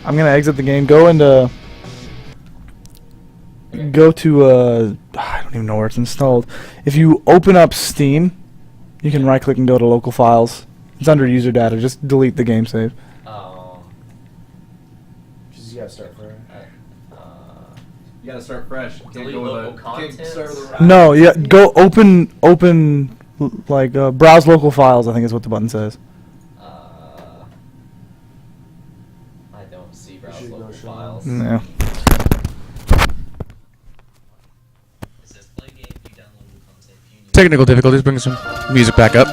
I'm gonna exit the game. Go to I don't even know where it's installed. If you open up Steam, you can right click and go to local files. It's under user data. Just delete the game save. Oh. Just you gotta start fresh. You gotta start fresh. Delete local contents. No, yeah, go open like browse local files. I think is what the button says. I don't see browse local files. Yeah. Technical difficulties, bring some music back up.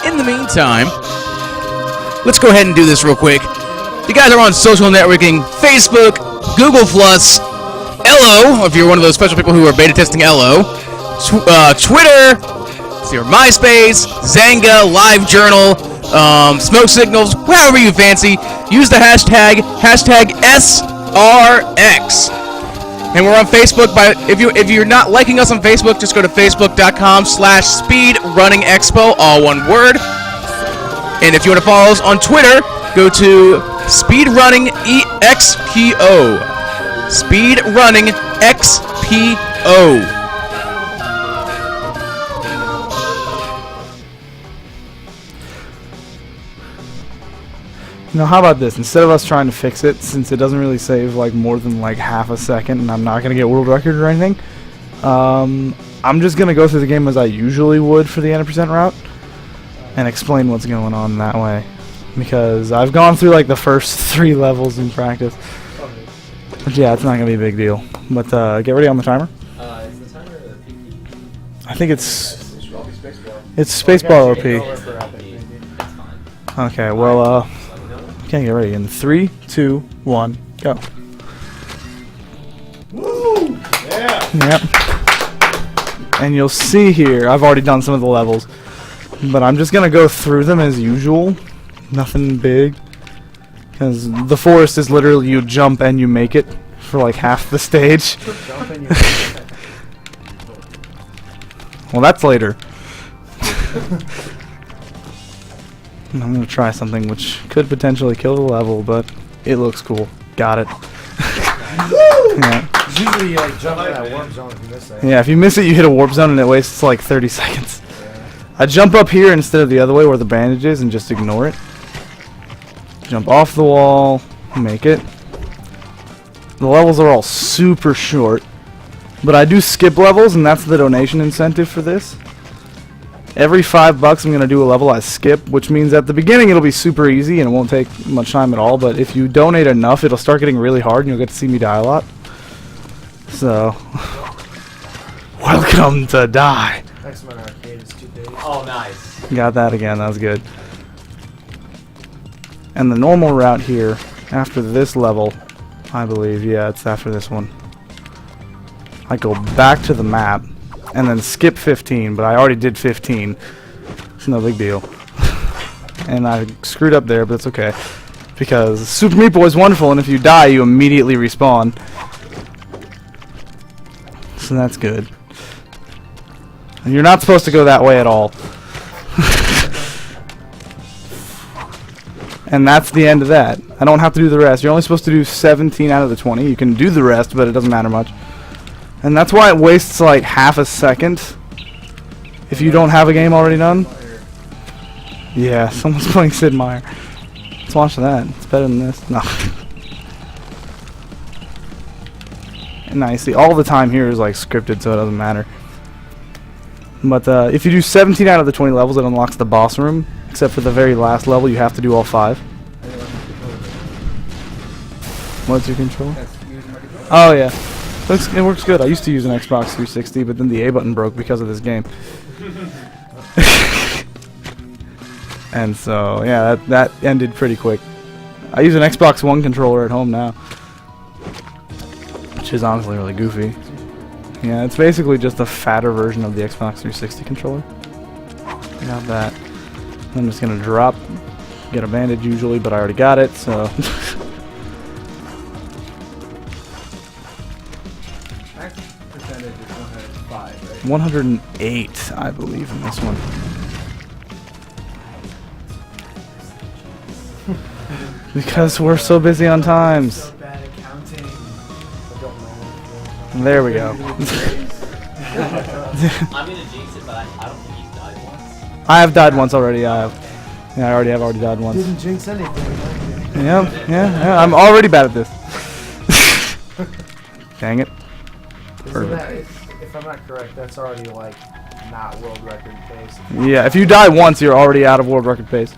In the meantime, let's go ahead and do this real quick. You guys are on social networking, Facebook, Google+, LO, if you're one of those special people who are beta testing LO, Twitter, your MySpace, Zanga, LiveJournal, Smoke Signals, however you fancy. Use the hashtag SRX. And we're on Facebook. If you're not liking us on Facebook, just go to facebook.com/speedrunningexpo, all one word. And if you want to follow us on Twitter, go to speedrunningexpo. Speedrunningexpo. Now, how about this? Instead of us trying to fix it, since it doesn't really save like more than like half a second, and I'm not gonna get world record or anything, I'm just gonna go through the game as I usually would for the 100% route, and explain what's going on that way, because I've gone through like the first 3 levels in practice. But yeah, it's not gonna be a big deal. But get ready on the timer. Is the timer PP? I think it's spacebar or P. Okay, well okay, get ready in 3, 2, 1, go. Woo! Yeah! Yep. And you'll see here, I've already done some of the levels, but I'm just gonna go through them as usual. Nothing big. Because the forest is literally you jump and you make it for like half the stage. Well, that's later. I'm gonna try something which could potentially kill the level, but it looks cool. Got it. Yeah. Usually you like jump in that warp zone if you miss that. Yeah, if you miss it, you hit a warp zone and it wastes like 30 seconds. Yeah. I jump up here instead of the other way where the bandage is and just ignore it. Jump off the wall, make it. The levels are all super short, but I do skip levels, and that's the donation incentive for this. Every $5 I'm going to do a level I skip, which means at the beginning it'll be super easy and it won't take much time at all, but if you donate enough, it'll start getting really hard and you'll get to see me die a lot. So, welcome to die. X-Men Arcade is 2 days. Oh, nice. Got that again, that was good. And the normal route here, after this level, I believe, yeah, it's after this one. I go back to the map, and then skip 15, but I already did 15. It's no big deal. And I screwed up there, but it's okay. Because Super Meat Boy is wonderful, and if you die, you immediately respawn. So that's good. And you're not supposed to go that way at all. And that's the end of that. I don't have to do the rest. You're only supposed to do 17 out of the 20. You can do the rest, but it doesn't matter much. And that's why it wastes like half a second if you don't have a game already done. Yeah, someone's playing Sid Meier. Let's watch that. It's better than this. No. And now you see all the time here is like scripted, so it doesn't matter. But if you do 17 out of the 20 levels, it unlocks the boss room. Except for the very last level, you have to do all 5. What's your controller? Oh yeah, it works good. I used to use an Xbox 360, but then the A button broke because of this game. And so yeah, that ended pretty quick. I use an Xbox One controller at home now, which is honestly really goofy. Yeah, it's basically just a fatter version of the Xbox 360 controller. I got that. I'm just gonna drop, get a bandage usually, but I already got it, so. Max percentage is 105, right? 108, I believe, in this one. Because we're so busy on times. So bad at counting. I don't know. There we go. I'm gonna jinx it, but I don't think he's died once. I have died once already. I have. Yeah, I already died once. Didn't jinx anything. Yeah. I'm already bad at this. Dang it. Isn't that, if I'm not correct, that's already like not world record pace. Yeah, if you die once, you're already out of world record pace.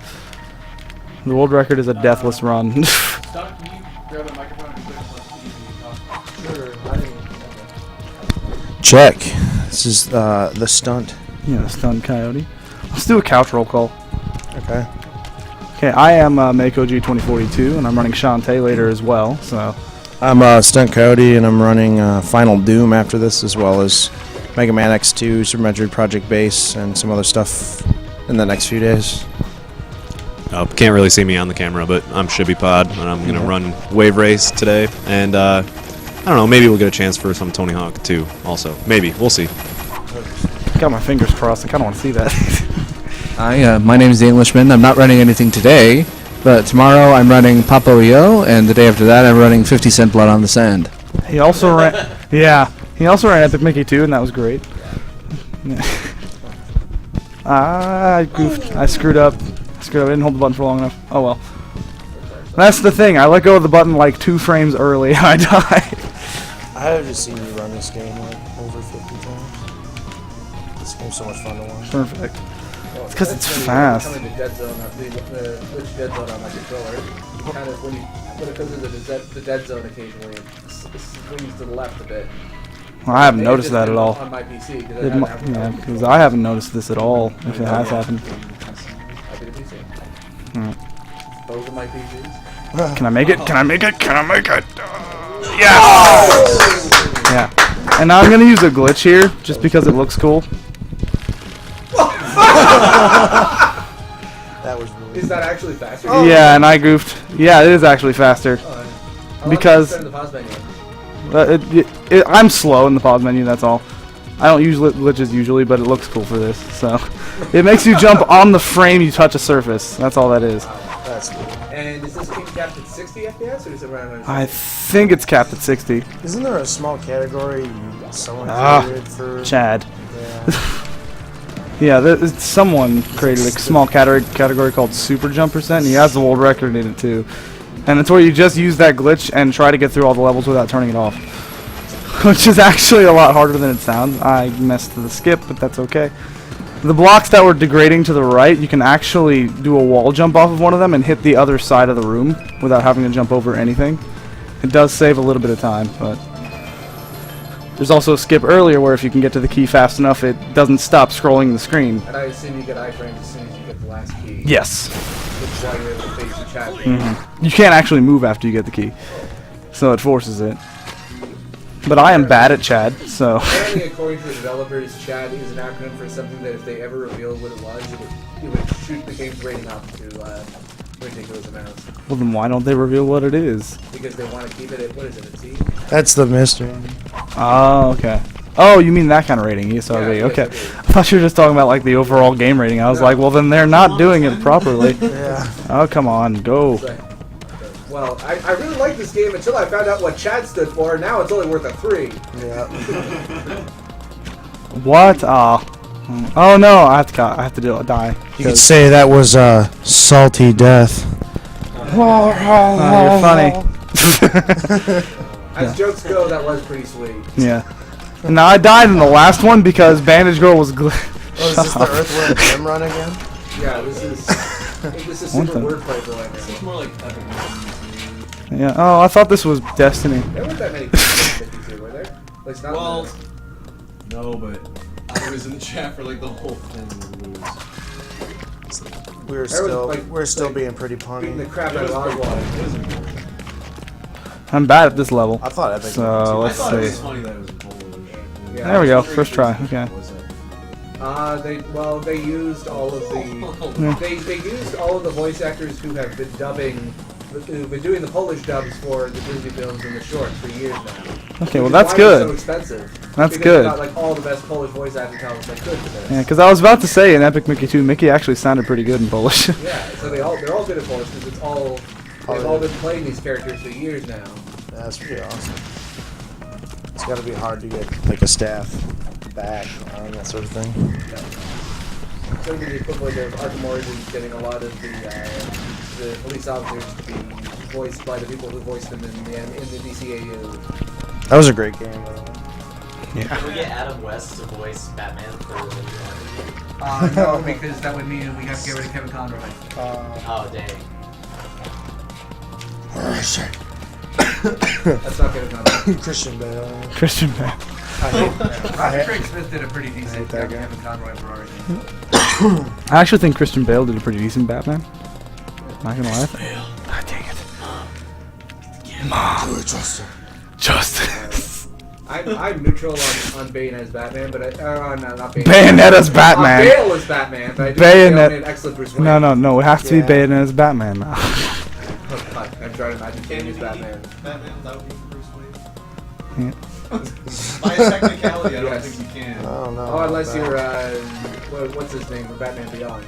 The world record is a deathless run. Stuck, can you grab a microphone and click Sure, I didn't. Check. This is the stunt. Yeah, stunned coyote. Let's do a couch roll call. Okay. Okay, I am Macoge2042, and I'm running Shantae later as well. So I'm Stunt Coyote, and I'm running Final Doom after this, as well as Mega Man X2, Super Metroid Project Base, and some other stuff in the next few days. Can't really see me on the camera, but I'm Shibby Pod, and I'm going to run Wave Race today. And I don't know, maybe we'll get a chance for some Tony Hawk too, also. Maybe. We'll see. got my fingers crossed. I kind of want to see that. Hi, my name is the Englishman. I'm not running anything today, but tomorrow I'm running Papo Yo, and the day after that I'm running 50 Cent Blood on the Sand. He also ran. Yeah, he also ran Epic Mickey too, and that was great. I goofed. I screwed up. I didn't hold the button for long enough. Oh well. That's the thing. I let go of the button like 2 frames early, and I died. I have just seen you run this game like over 50 times. This game's so much fun to watch. Perfect. It's because it's fast. Coming to dead zone, which dead zone on my controller. Kind of when it comes into the dead zone occasionally, it swings to the left a bit. Well, I haven't noticed that at all. On my PC, Because I haven't noticed this at all. If it has happened. I did a PC. Alright. Those are my PCs. Can I make it? Can I make it? Can I make it? Yes! Yeah. And now I'm gonna use a glitch here, just because it looks cool. That was really Is that actually faster? Yeah, and I goofed. Yeah, it is actually faster. Because In the pause menu. I'm slow in the pause menu, that's all. I don't use glitches usually, but it looks cool for this. So it makes you jump on the frame you touch a surface. That's all that is. That's cool. And is this game capped at 60 FPS or is it around? I think it's capped at 60. Isn't there a small category someone Ah, created for? Chad. Yeah. Yeah, someone created a small category called Super Jump Percent, and he has the world record in it too. And it's where you just use that glitch and try to get through all the levels without turning it off. Which is actually a lot harder than it sounds. I messed the skip, but that's okay. The blocks that were degrading to the right, you can actually do a wall jump off of one of them and hit the other side of the room without having to jump over anything. It does save a little bit of time, but there's also a skip earlier where if you can get to the key fast enough, it doesn't stop scrolling the screen. And I assume you get iframes as soon as you get the last key. Yes. Which is why you're able to face the chat. You can't actually move after you get the key, so it forces it. But I am bad at Chad, so. Apparently, according to the developers, Chad is an acronym for something that if they ever revealed what it was, it would shoot the game's rating up to ridiculous amounts. Well, then why don't they reveal what it is? Because they want to keep it at, what is it, a T? That's the mystery. Oh, okay. Oh, you mean that kind of rating, ESRB, Yeah, okay. ESRB. I thought you were just talking about like the overall game rating. I was like, well then they're not doing it properly. Yeah. Oh, come on, go. It's like, well, I really liked this game until I found out what Chad stood for, and now it's only worth a 3. Yeah. What? Oh no, I have to die. You could say that was salty death. You're funny. As jokes go, that was pretty sweet. Yeah. Now I died in the last one because Bandage Girl was Oh, is this the Earthworm Jim run again? Yeah, this is One super thing. wordplay for right It's now. more like Epic Mickey. Yeah. Oh, I thought this was Destiny. There weren't that many people were there? At least not Well, in no, but I was in the chat for like the whole thing. We're still being pretty beating the punny. crap out of Oswald. I'm bad at this level. I thought Epic. So I let's thought it was see. funny that it was in Polish. Yeah. There we go. First try. Okay. They used all of the Yeah. they used all of the voice actors who have been dubbing who've been doing the Polish dubs for the Disney films and the shorts for years now. Okay, well Which is that's why good. they're so expensive. That's because good. They got like all the best Polish voice acting talents they could for this. Yeah, because I was about to say in Epic Mickey 2, Mickey actually sounded pretty good in Polish. Yeah, so they're all good at Polish because they've all been playing these characters for years now. Yeah, that's pretty awesome. It's got to be hard to get like a staff back and that sort of thing. Yeah. So the equivalent of Arkham Origins getting a lot of the police officers to be voiced by the people who voiced them in the DCAU. That was a great game, by the way. Can we get Adam West to voice Batman for the No, because that would mean we have to get rid of Kevin Conroy. Oh, dang. Where is it? That's not Kevin Conroy. Christian Bale. Christian Bale. Craig Smith did a pretty decent job. Kevin Conroy for Origins. I actually think Christian Bale did a pretty decent Batman. Not gonna lie. God dang it. Mom. Justice. I'm neutral on Bane as Batman, but not Bane. Bayonetta's Batman. Bale as Batman, but I do think Bale made an excellent Bruce Wayne. No, it has to be Bayonetta's Batman now. Oh, fuck, I'm trying to imagine Bane as Batman. Batman without being Bruce Yeah. Wayne? By technicality, I don't Yes. think you can. Oh no. Oh, unless you're, what's his name from Batman Beyond?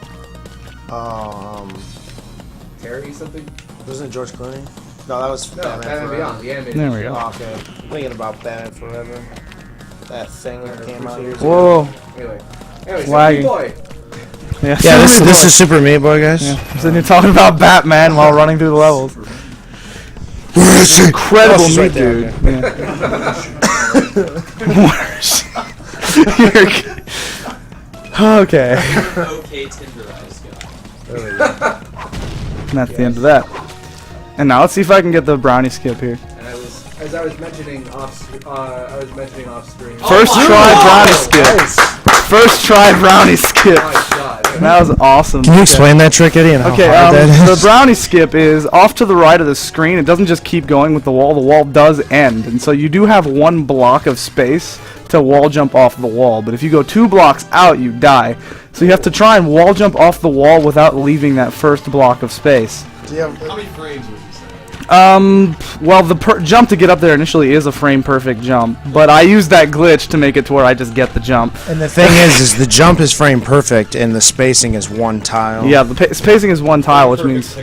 Terry something? Wasn't it George Clooney? No, that was No, Batman Batman Forever. Beyond, the animated. There we go. Oh, okay. I'm thinking about Batman Forever. That thing that came out years ago. Whoa. Anyway, Lagging. so boy. Yeah, Yeah, this is Super Meat Boy, guys. Yeah. So you're talking about Batman while running through the levels. Where is it? Incredible Oh, she's meat, right there, dude. okay. Yeah. Okay. Okay, tenderized guy. And that's the end of that. And now let's see if I can get the brownie skip here. And as I was mentioning off screen. First try brownie skip. First try brownie skip. Oh my god. That was awesome. Can you explain that trick, Eddie, and how Okay, hard that the is? brownie skip is off to the right of the screen. It doesn't just keep going with the wall. The wall does end. And so you do have one block of space to wall jump off the wall. But if you go 2 blocks out, you die. So you have to try and wall jump off the wall without leaving that first block of space. How many frames would you say? Well, the jump to get up there initially is a frame-perfect jump. But I use that glitch to make it to where I just get the jump. And the thing is the jump is frame perfect, and the spacing is one tile. Yeah, the spacing is one tile, which means...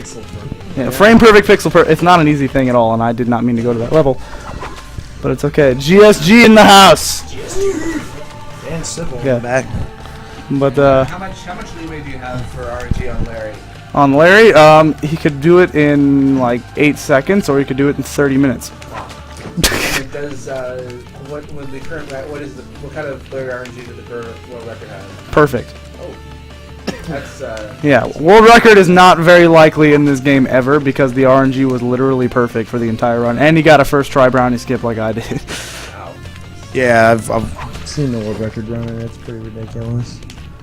Yeah, frame perfect, pixel perfect. It's not an easy thing at all, and I did not mean to go to that level. But it's okay. GSG in the house! And Sybil Yeah. back. But, How much leeway do you have for RNG on Larry? on Larry, he could do it in, like, 8 seconds, or he could do it in 30 minutes. It does, what kind of Larry RNG did the current world record have? Perfect. Oh. That's, Yeah, world record is not very likely in this game ever, because the RNG was literally perfect for the entire run. And he got a first try brownie skip like I did. wow. Yeah, I've seen the world record run, and it's pretty ridiculous.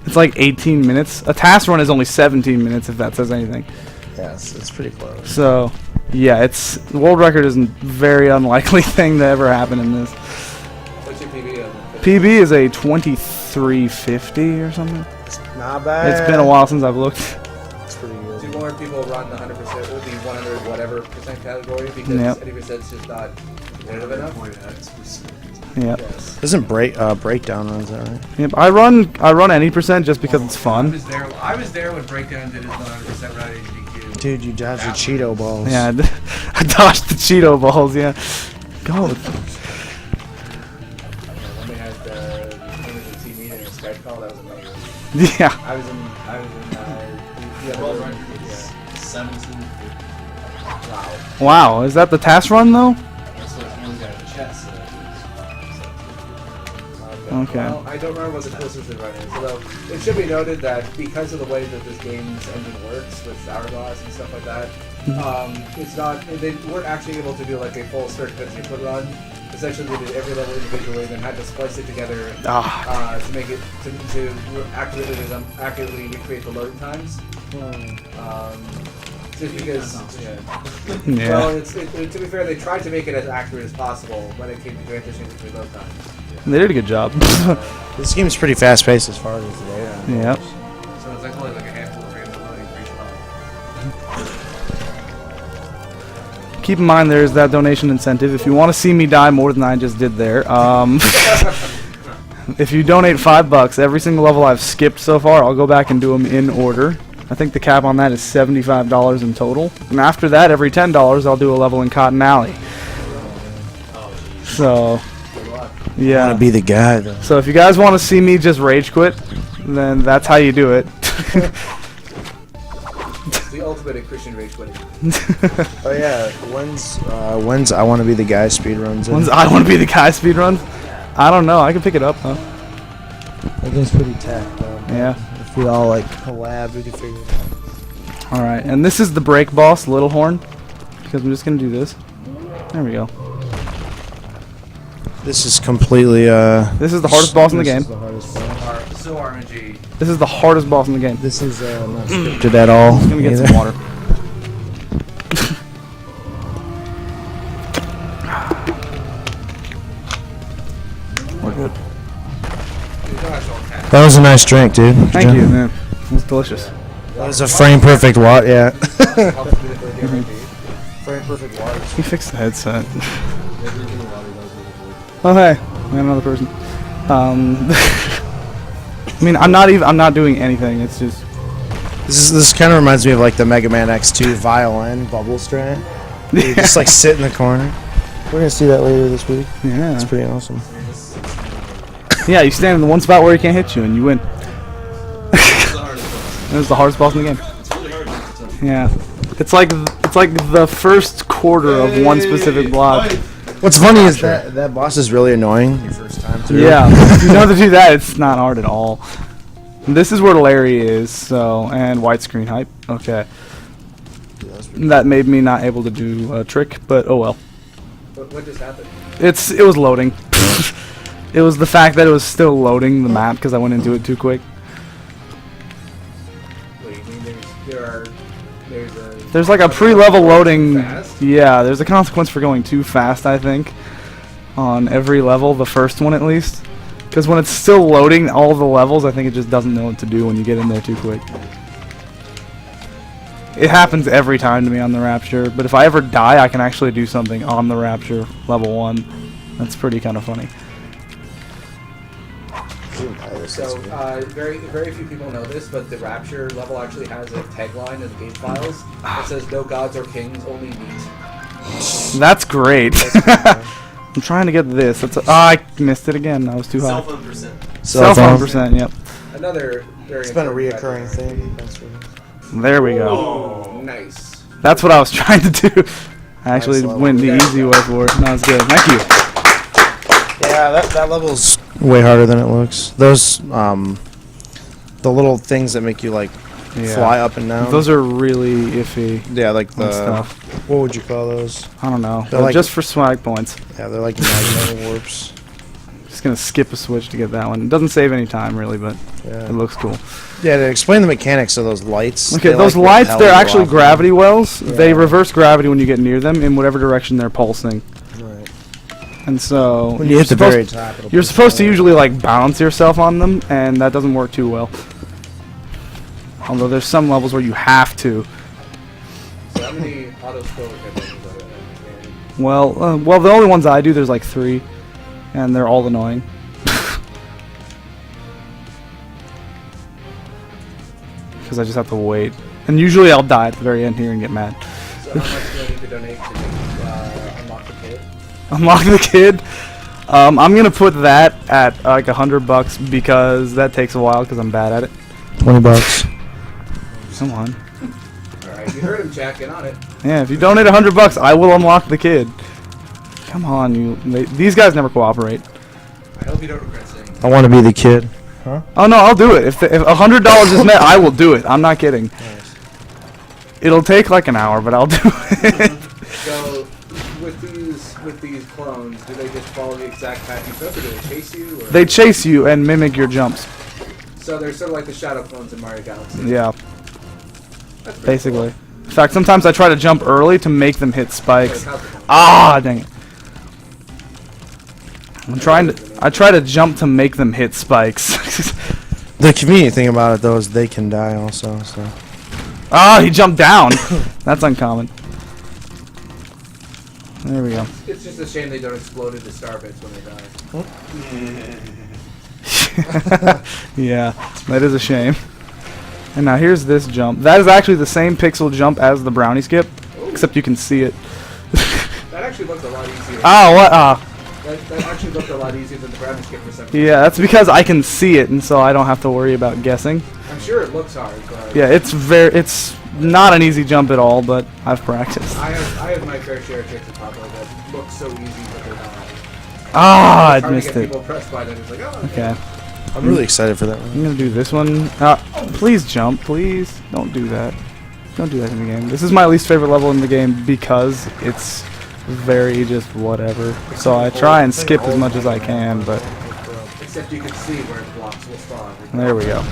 It's like 18 minutes. A task run is only 17 minutes, if that says anything. Yes, it's pretty close. So, yeah, the world record is a very unlikely thing to ever happen in this. What's your PB on? PB is a 2350 or something. It's not bad. It's been a while since I've looked. It's pretty good. Do more people run the 100%, or the 100 whatever percent category because Yep. 80% is just not competitive enough? Yeah. Yes. Isn't breakdown runs that right? Yep. I run any percent just because it's fun. I was there when Breakdown did his 100% run HDQ. Dude, you dodged the Cheeto balls. Yeah, I dodged the Cheeto balls. Yeah. Go. When they had the team meeting and a Skype call, that was amazing. Yeah. I was in the World other record room. is 1750. Wow. Wow. Is that the task run though? That's what one guy in the chat said. Okay. Well, I don't remember what the closest run is, although it should be noted that because of the way that this game's engine works with Hourglass and stuff like that, it's not. They weren't actually able to do like a full circuit input run. Essentially, they did every level individually, and then had to splice it together to make it to accurately recreate the loading times. Just because, Yeah. well, to be fair, they tried to make it as accurate as possible when it came to transitioning between load times. They did a good job. This game's pretty fast paced as far as the data. Yep. So it's like only like a handful of frames of loading for each keep in mind there is that donation incentive. If you want to see me die more than I just did there, if you donate $5, every single level I've skipped so far, I'll go back and do them in order. I think the cap on that is $75 in total. And after that, every $10, I'll do a level in Cotton Alley. So, yeah. I want to be the guy, though. So if you guys want to see me just rage quit, then that's how you do it. The ultimate Christian rage quitting. Oh yeah, when's I want to be the guy speedruns? When's I want to be the guy speedrun? I don't know. I can pick it up, huh? That game's pretty tacked, though. Yeah. If we all like collab, we can figure it out. All right, and this is the break boss, Little Horn, because I'm just gonna do this. There we go. This is completely This is the hardest boss in the game. This is the hardest boss. So RNG. This is the hardest boss in the game. This is not scripted at all. I'm gonna get some water. We're good. That was a nice drink, dude. Thank you, man. It was delicious. That was a frame perfect water. Yeah. Frame perfect water. He fixed the headset. Oh hey, we got another person. I mean, I'm not doing anything. It's just. This kind of reminds me of like the Mega Man X2 violin bubble strat. You just like sit in the corner. We're gonna see that later this week. Yeah. It's pretty awesome. Yeah, you stand in the one spot where he can't hit you, and you win. It was the hardest boss in the game. Yeah, it's like the first quarter of one specific block. What's funny is that boss is really annoying your first time through. Yeah, if you know to do that, it's not hard at all. This is where Larry is, so, and widescreen hype. Okay. That made me not able to do a trick, but oh well. What just happened? It was loading. It was the fact that it was still loading the map because I went into it too quick. What do you mean? There's like a pre-level loading. Fast? Yeah, there's a consequence for going too fast, I think, on every level, the first one at least. Because when it's still loading all the levels, I think it just doesn't know what to do when you get in there too quick. It happens every time to me on the Rapture, but if I ever die, I can actually do something on the Rapture level 1. That's pretty kind of funny. So, very few people know this, but the Rapture level actually has a tagline in the game files that says, "No gods or kings, only meat." That's great. I'm trying to get this. I missed it again. I was too high. Cell phone percent. Cell phone percent, yep. Another very It's been a important reoccurring thing. There we go. Oh, nice. That's what I was trying to do. I actually went the easy way for it. That was good. Thank you. Yeah, that level's way harder than it looks. Those the little things that make you like fly up and down. Those are really iffy. Yeah, like the stuff. What would you call those? I don't know. They're like, just for swag points. Yeah, they're like magnetic warps. Just gonna skip a switch to get that one. It doesn't save any time really, but it looks cool. Yeah, to explain the mechanics of those lights. Okay, those lights, they're actually gravity wells. Yeah. They reverse gravity when you get near them in whatever direction they're pulsing. Right. And so when you hit the very top, you're supposed to usually like balance yourself on them, and that doesn't work too well. Although there's some levels where you have to. So how many auto-scroller campaigns are there? Well, the only ones I do, there's like 3, and they're all annoying. Because I just have to wait. And usually I'll die at the very end here and get mad. So how much do I need to donate to unlock the kid? Unlock the kid? I'm going to put that at like $100 because that takes a while because I'm bad at it. $20. Come on. Alright, you heard him, Jack. Get on it. Yeah, if you donate $100, I will unlock the kid. Come on, these guys never cooperate. I hope you don't regret saying that. I want to be the kid. Huh? Oh no, I'll do it. If $100 is met, I will do it. I'm not kidding. Nice. It'll take like an hour, but I'll do it. So, with these clones, do they just follow the exact path you took, or do they chase you? Or? They chase you and mimic your jumps. So they're sort of like the shadow clones in Mario Galaxy. Yeah. That's pretty Basically. cool. In fact, sometimes I try to jump early to make them hit spikes. Like, Ah, dang it. I try to jump to make them hit spikes. The convenient thing about it though is they can die also. So. Ah, he jumped down. That's uncommon. There we go. It's just a shame they don't explode into star bits when they die. Yeah, that is a shame. And now here's this jump. That is actually the same pixel jump as the brownie skip, except you can see it. That actually looked a lot easier. Oh, what? That actually looked a lot easier than the brownie skip for some reason. Yeah, that's because I can see it, and so I don't have to worry about guessing. I'm sure it looks hard, but Yeah, it's not an easy jump at all, but I've practiced. I have my fair share of tricks at Pablo that look so easy, but they're not. Ah, It's I hard missed to get it. people pressed by that. It's like, oh, Okay, I'm really excited for that I'm one. gonna do this one. Please jump, please. Don't do that. Don't do that in the game. This is my least favorite level in the game because it's very just whatever. So I try and skip as much as I can, but Except you can see where the blocks will spawn. there we go.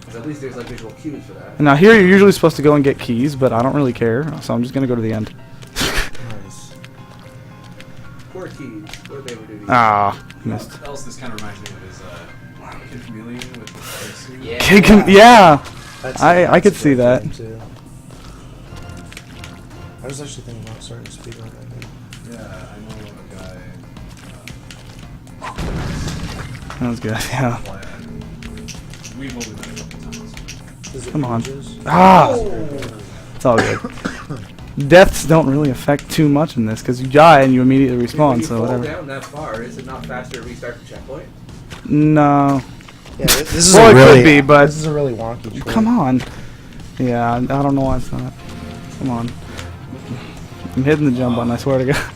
'Cause at least there's like visual cues for that. And now here you're usually supposed to go and get keys, but I don't really care, so I'm just gonna go to the end. Nice. Poor keys. What did they ever do to you? Ah, missed. What else this kind of reminds me of is Kid Chameleon with the suit. Yeah. Yeah, That's I could a see great that. game, too. I was actually thinking about starting to speed on that game. Yeah, I know a guy. That was good. Yeah. We've only met a couple times. Is it Come on. Ninjas? Ah, it's all good. Deaths don't really affect too much in this because you die and you immediately When respawn, you so fall whatever. down that far, is it not faster to restart the checkpoint? No. Yeah, this is Well, a it could really, be, but- this is a really wonky trick. Come on. Yeah, I don't know why it's not. Come on. I'm hitting the jump button, I swear to God.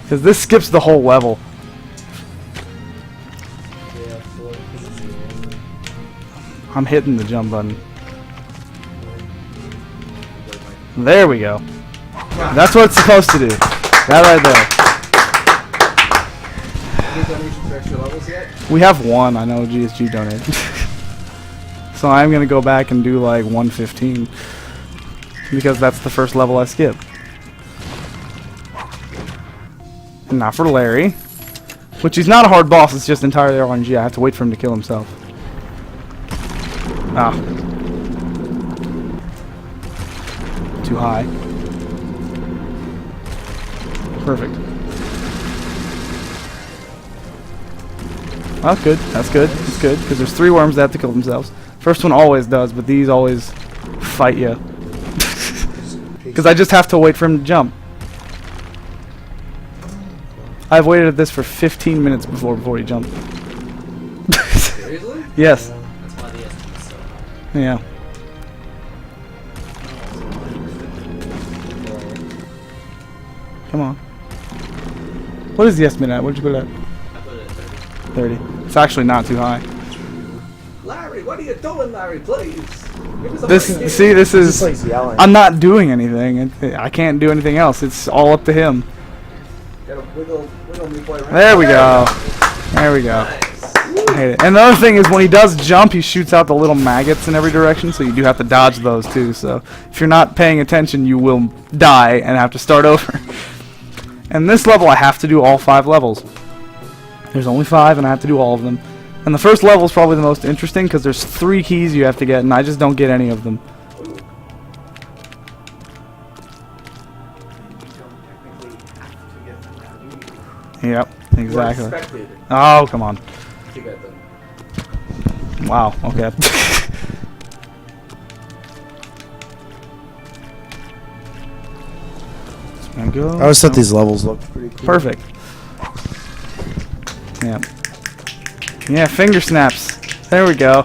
Because this skips the whole level. I'm hitting the jump button. There we go. That's what it's supposed to do. That right there. Any donations for extra levels yet? We have one, I know GSG donated. So I'm going to go back and do like 115. Because that's the first level I skipped. And now for Larry. Which he's not a hard boss, it's just entirely RNG. I have to wait for him to kill himself. Ah. Too high. Perfect. Oh, that's good. That's good. That's good. Because there's 3 worms that have to kill themselves. First one always does, but these always fight you. Because I just have to wait for him to jump. I've waited at this for 15 minutes before he jumped. Seriously? Yes. That's why the SG is so high. Yeah. Come on. What is the estimate at? What did you put it at? I put it at 30. 30. It's actually not too high. Larry, what are you doing, Larry? Please. Give us a This, break. see, this Just is. like yelling. I'm not doing anything. I can't do anything else. It's all up to him. Gotta wiggle me boy around. There we go. There we go. Nice. I hate it. And the other thing is when he does jump, he shoots out the little maggots in every direction, so you do have to dodge those too. So if you're not paying attention, you will die and have to start over. And this level, I have to do all 5 levels. There's only 5, and I have to do all of them. And the first level is probably the most interesting because there's 3 keys you have to get, and I just don't get any of them. Yep, We're exactly. expected Oh, come on. to get them. Wow, okay. And go. I always thought these levels looked pretty cool. Perfect. Yeah. Yeah, finger snaps. There we go.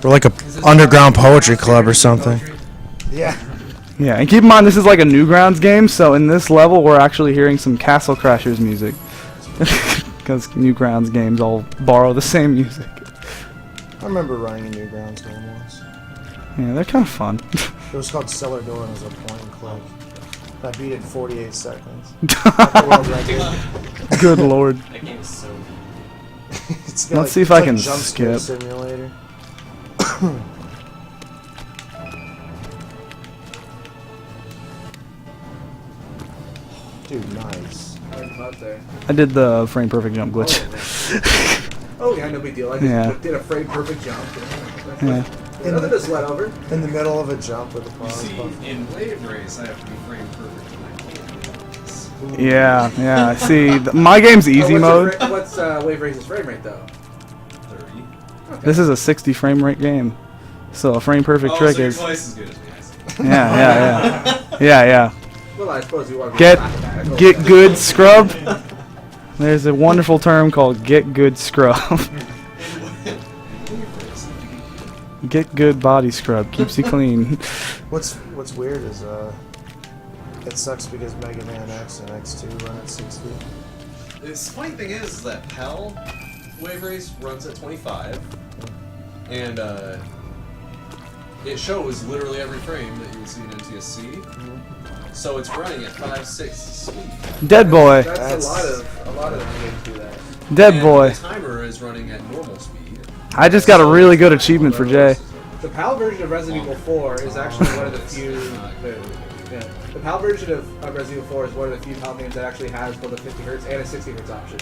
We're like a underground poetry club or something. Yeah. Yeah, and keep in mind this is like a Newgrounds game, so in this level we're actually hearing some Castle Crashers music. Because Newgrounds games all borrow the same music. I remember running a Newgrounds game once. Yeah, they're kind of fun. It was called Cellar Door and it was a point and click. I beat it in 48 seconds. The world record. Good lord. That game is so deep. It's got Let's see if it's I like can jump scare skip. simulator. Dude, nice. Right about there. I did the frame perfect jump glitch. Oh yeah, no big deal. I just Yeah. did a frame perfect jump. Yeah. Nothing to sweat over. In the middle of a jump with a You pause see, button. in Wave Race, I have to be frame perfect and I can't. Yeah. See, my game's easy mode. What's Wave Race's frame rate though? 30. This is a 60 frame rate game, so a frame perfect trick so you're is. twice as good as me. I see. Yeah. Well, I suppose you want to Get good scrub. There's a wonderful term called get good scrub. Get good body scrub keeps you clean. What's weird is it sucks because Mega Man X and X2 run at 60. The funny thing is that PAL Wave Race runs at 25, and it shows literally every frame that you would see in NTSC. So it's running at 5.6 speed. Dead boy. That's a lot of games do that. Dead And boy. The timer is running at normal speed. I just got a really good achievement for Jay. The PAL version of Resident Evil 4 is actually one of the few. The PAL version of Resident Evil 4 is one of the few PAL games that actually has both a 50 Hz and a 60 Hz option.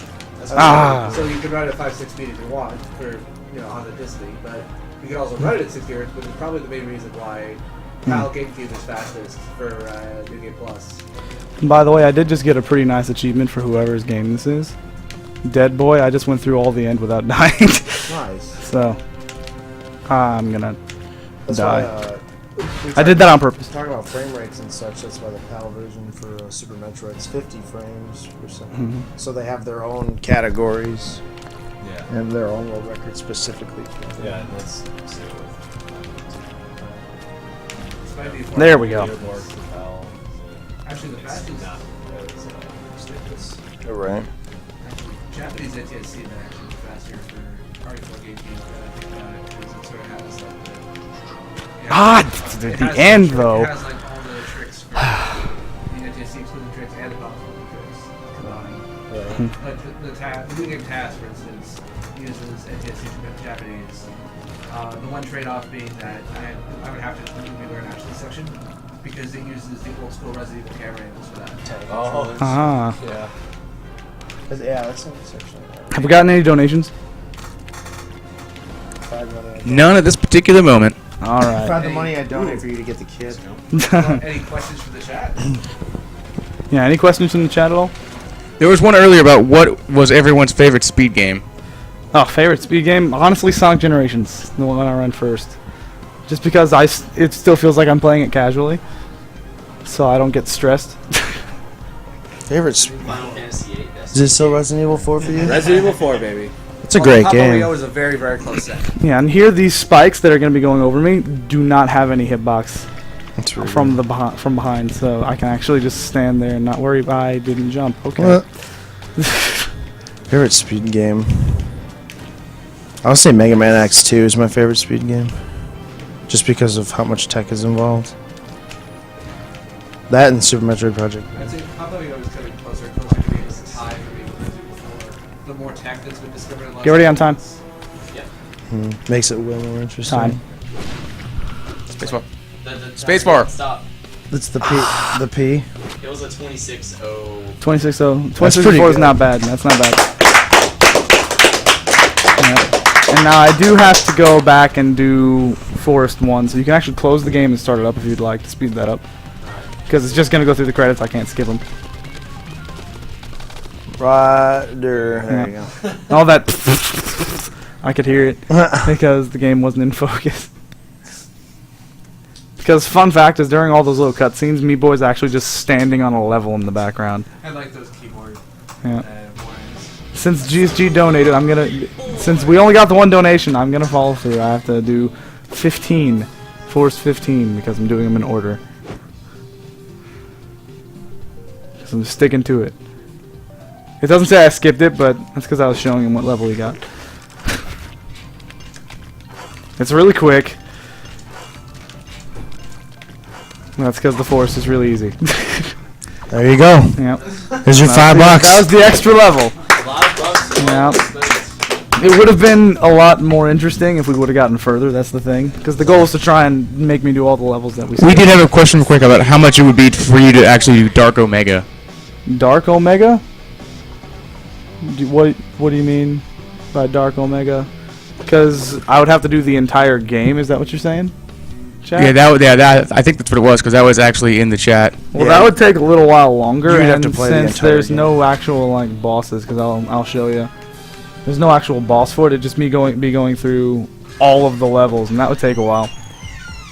So you can run it at 5.6 speed if you want for on the Disney, but you can also run it at 60 Hz, which is probably the main reason why PAL GameCube is fastest for New Game Plus. By the way, I did just get a pretty nice achievement for whoever's game this is. Dead boy. I just went through all the end without dying. Nice. So I'm gonna die. Why, I did that on purpose. Talking about frame rates and such, that's why the PAL version for Super Metroid is 50 frames per second. So they have their own categories Yeah. and their own world record specifically. Yeah, that's There we go. Actually, the fastest. All right. Japanese NTSC that actually is faster for hardcore game games that I think about it because it sort of has like The end though. It has like all the tricks for the NTSC exclusive tricks and the Battlefield tricks combined. Like the new game Task, for instance, uses NTSC Japanese. The one trade-off being that I would have to completely learn actually section because it uses the old school Resident Evil camera angles for that. yeah. Yeah, that's not a section. Have we gotten any donations? None at this particular moment. All right. Find the money I donate for you to get the kid. Any questions for the chat? Yeah. Any questions from the chat at all? There was one earlier about what was everyone's favorite speed game. Oh, favorite speed game? Honestly, Sonic Generations, the one I run first. Just because it still feels like I'm playing it casually, so I don't get stressed. Favorite Final Fantasy VIII. Is it still Resident Evil 4 for you? Resident Evil 4, baby. It's a great game. Papa was a very, very close second. Yeah, and here these spikes that are going to be going over me do not have any hitbox That's really from behind, so I can actually just stand there and not worry. I didn't jump. Okay. What? Favorite speed game? I'll say Mega Man X2 is my favorite speed game. Just because of how much tech is involved. That and Super Metroid Project. I'd say Papa was coming closer and closer to being a tie for me with Resident Evil 4. The more tech that's been discovered in Get ready on time. Makes it way more interesting. Time. Spacebar. The Spacebar. Stop. It's the P. The P. It was a 26-0. 26-0. That's 26-4 pretty is good. not bad. That's not bad. Yeah. And now I do have to go back and do Forest 1, so you can actually close the game and start it up if you'd like to speed that up. Because it's just going to go through the credits. I can't skip them. Right there. There you go. All that I could hear it because the game wasn't in focus. Because fun fact is during all those little cutscenes, me boy's actually just standing on a level in the background. I like those keyboard Yeah. warnings. Since GSG donated, since we only got the one donation, I'm gonna follow through. I have to do 15, Force 15 because I'm doing them in order. So I'm sticking to it. It doesn't say I skipped it, but that's because I was showing him what level he got. It's really quick. That's because the Force is really easy. There you go. Yep. There's your $5. That was the extra level. A lot of bucks. Yeah. It would have been a lot more interesting if we would have gotten further. That's the thing. Because the goal is to try and make me do all the levels that we. We did have a question quick about how much it would be for you to actually do Dark Omega. Dark Omega? What do you mean by Dark Omega? Because I would have to do the entire game. Is that what you're saying? Chat? Yeah, that I think that's what it was because that was actually in the chat. Well, Yeah. that would take a little while longer, You'd have and to play the since entire there's game. no actual like bosses, because I'll show you. There's no actual boss for it. It'd just be going through all of the levels, and that would take a while.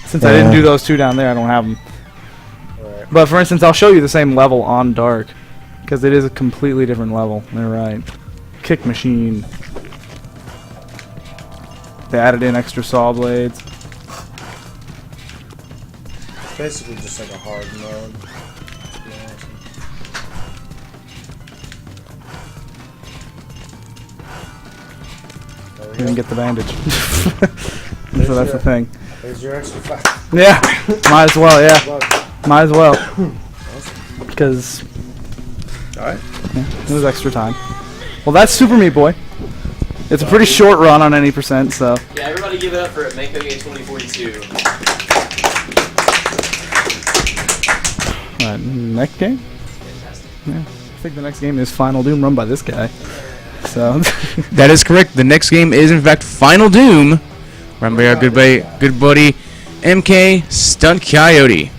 Since I didn't Yeah. do those 2 down there, I don't have them. But for instance, I'll show you the same level on Dark, because it is a completely different level. They're right. Kick machine. They added in extra saw blades. Basically just like a hard mode. You didn't get the bandage. So that's the thing. There's your extra 5. Yeah, might as well. Yeah, might as well. Because Alright. it was extra time. Well, that's Super Meat Boy. It's a pretty short run on any percent, so. Yeah, everybody give it up for Macoge2042. Alright, next game? Yeah. I think the next game is Final Doom run by this guy. So. That is correct. The next game is, in fact, Final Doom, run by our good buddy MK Stunt Coyote.